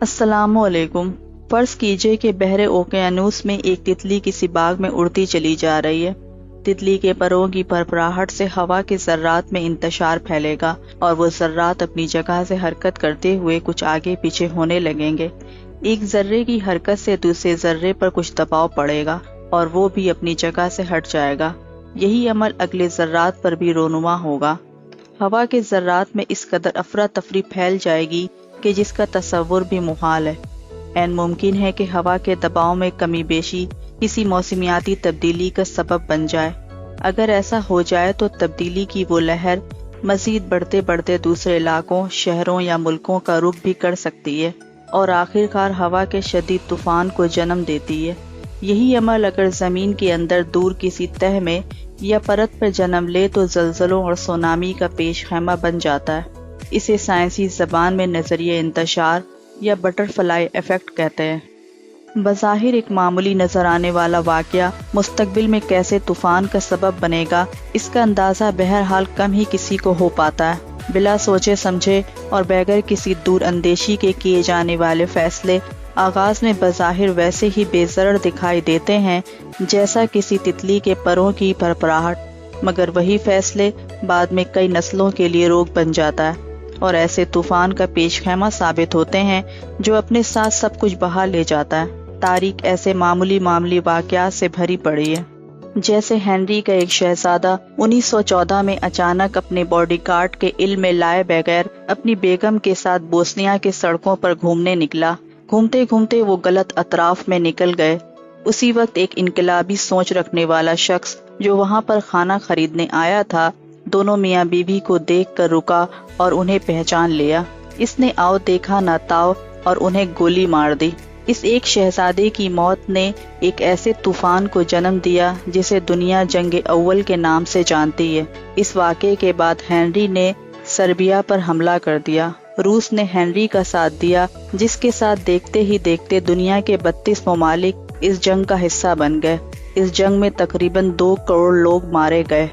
अस्सलामु अलैकुम। फर्ज कीजिए कि बहरे ओकेयानूस में एक तितली किसी बाग में उड़ती चली जा रही है। तितली के परों की फड़फड़ाहट से हवा के ज़र्रात में इंतशार फैलेगा और वो ज़र्रात अपनी जगह से हरकत करते हुए कुछ आगे पीछे होने लगेंगे। एक ज़र्रे की हरकत से दूसरे ज़र्रे पर कुछ दबाव पड़ेगा और वो भी अपनी जगह से हट जाएगा। यही अमल अगले ज़र्रात पर भी रोनुमा होगा। हवा के ज़र्रात में इस कदर अफरा तफरी फैल जाएगी कि जिसका तसव्वुर भी मुहाल है। ऐन मुमकिन है कि हवा के दबाव में कमी बेशी किसी मौसमियाती तब्दीली का सबब बन जाए। अगर ऐसा हो जाए तो तब्दीली की वो लहर मज़ीद बढ़ते बढ़ते दूसरे इलाकों, शहरों या मुल्कों का रुख भी कर सकती है और आखिरकार हवा के शदीद तूफ़ान को जन्म देती है। यही अमल अगर ज़मीन के अंदर दूर किसी तह में या परत पर जन्म ले तो ज़लज़लों और सुनामी का पेश खैमा बन जाता है। इसे साइंसी ज़बान में नज़रिए इंतशार या बटरफ्लाई इफ़ेक्ट कहते हैं। बज़ाहिर एक मामूली नज़र आने वाला वाक़या मुस्तक़बिल में कैसे तूफ़ान का सबब बनेगा, इसका अंदाज़ा बहरहाल कम ही किसी को हो पाता है। बिला सोचे समझे और बगैर किसी दूर अंदेशी के किए जाने वाले फ़ैसले आगाज़ में बज़ाहिर वैसे ही बेज़रर दिखाई देते हैं जैसा किसी तितली के परों की फड़फड़ाहट, मगर वही फ़ैसले बाद में कई नस्लों के लिए रोक बन जाता है और ऐसे तूफ़ान का पेश खैमा साबित होते हैं जो अपने साथ सब कुछ बहा ले जाता है। तारीख ऐसे मामूली वाक़यात से भरी पड़ी है। जैसे हेनरी का एक शहज़ादा 1914 में अचानक अपने बॉडीगार्ड के इल्म में लाए बगैर अपनी बेगम के साथ बोस्निया के सड़कों पर घूमने निकला। घूमते घूमते वो गलत अतराफ में निकल गए। उसी वक्त एक इनकलाबी सोच रखने वाला शख्स जो वहाँ पर खाना खरीदने आया था, दोनों मियाँ बीवी को देख कर रुका और उन्हें पहचान लिया। इसने आओ देखा ना ताओ और उन्हें गोली मार दी। इस एक शहजादे की मौत ने एक ऐसे तूफान को जन्म दिया जिसे दुनिया जंग अव्वल के नाम से जानती है। इस वाक़े के बाद हेनरी ने सर्बिया पर हमला कर दिया। रूस ने हेनरी का साथ दिया, जिसके साथ देखते ही देखते दुनिया के 32 ममालिक इस जंग का हिस्सा बन गए। इस जंग में तकरीबन 2 करोड़ लोग मारे गए।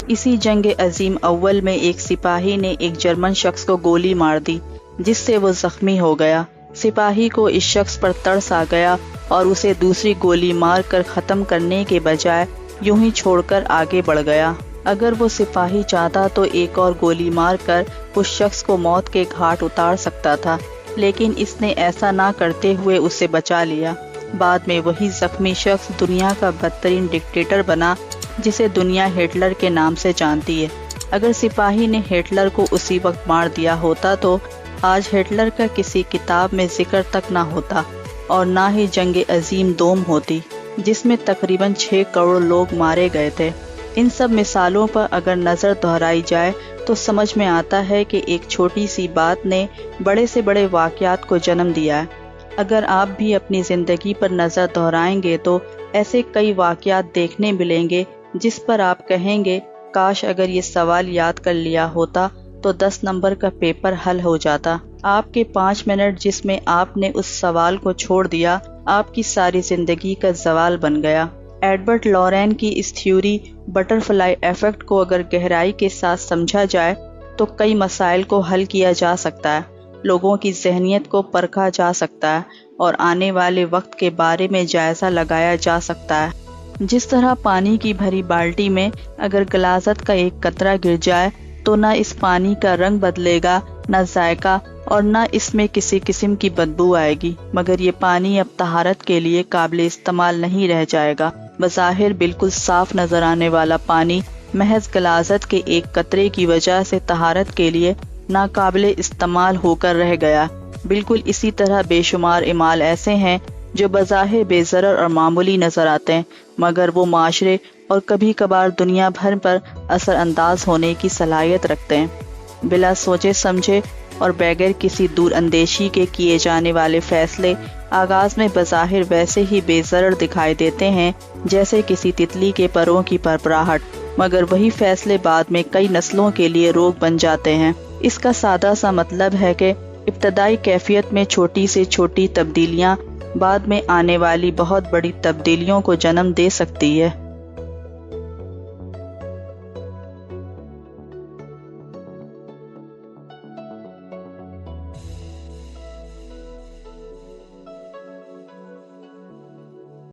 इसी जंग अजीम अव्वल में एक सिपाही ने एक जर्मन शख्स को गोली मार दी, जिससे वो जख्मी हो गया। सिपाही को इस शख्स पर तरस आ गया और उसे दूसरी गोली मार कर ख़त्म करने के बजाय यूं ही छोड़कर आगे बढ़ गया। अगर वो सिपाही चाहता तो एक और गोली मार कर उस शख्स को मौत के घाट उतार सकता था, लेकिन इसने ऐसा ना करते हुए उसे बचा लिया। बाद में वही जख्मी शख्स दुनिया का बदतरीन डिक्टेटर बना, जिसे दुनिया हिटलर के नाम से जानती है। अगर सिपाही ने हिटलर को उसी वक्त मार दिया होता तो आज हिटलर का किसी किताब में जिक्र तक ना होता और ना ही जंग अजीम दोम होती, जिसमें तकरीबन 6 करोड़ लोग मारे गए थे। इन सब मिसालों पर अगर नज़र दोहराई जाए तो समझ में आता है कि एक छोटी सी बात ने बड़े से बड़े वाक़यात को जन्म दिया है। अगर आप भी अपनी ज़िंदगी पर नज़र दोहराएंगे तो ऐसे कई वाक़यात देखने मिलेंगे जिस पर आप कहेंगे काश अगर ये सवाल याद कर लिया होता तो 10 नंबर का पेपर हल हो जाता। आपके 5 मिनट जिसमें आपने उस सवाल को छोड़ दिया, आपकी सारी ज़िंदगी का ज़वाल बन गया। एडवर्ड लॉरेन की इस थ्योरी बटरफ्लाई इफ़ेक्ट को अगर गहराई के साथ समझा जाए तो कई मसाइल को हल किया जा सकता है, लोगों की ज़हनियत को परखा जा सकता है और आने वाले वक्त के बारे में जायज़ा लगाया जा सकता है। जिस तरह पानी की भरी बाल्टी में अगर गलाज़त का एक कतरा गिर जाए तो ना इस पानी का रंग बदलेगा, ना जायका और ना इसमें किसी किस्म की बदबू आएगी, मगर ये पानी अब तहारत के लिए काबिल इस्तेमाल नहीं रह जाएगा। बज़ाहिर बिल्कुल साफ नज़र आने वाला पानी महज गलाज़त के एक कतरे की वजह से तहारत के लिए नाकाबिल इस्तेमाल होकर रह गया। बिल्कुल इसी तरह बेशुमार इमाल ऐसे हैं जो बज़ाहिर बेज़रर और मामूली नज़र आते हैं, मगर वो माशरे और कभी कभार दुनिया भर पर असर अंदाज होने की सलाहियत रखते हैं। बिला सोचे समझे और बगैर किसी दूर अंदेशी के किए जाने वाले फ़ैसले आगाज़ में बज़ाहिर वैसे ही बेज़रर दिखाई देते हैं जैसे किसी तितली के परों की फड़फड़ाहट, मगर वही फ़ैसले बाद में कई नस्लों के लिए रोक बन जाते हैं। इसका सादा सा मतलब है कि इब्तदाई कैफियत में छोटी से छोटी तब्दीलियाँ बाद में आने वाली बहुत बड़ी तब्दीलियों को जन्म दे सकती है।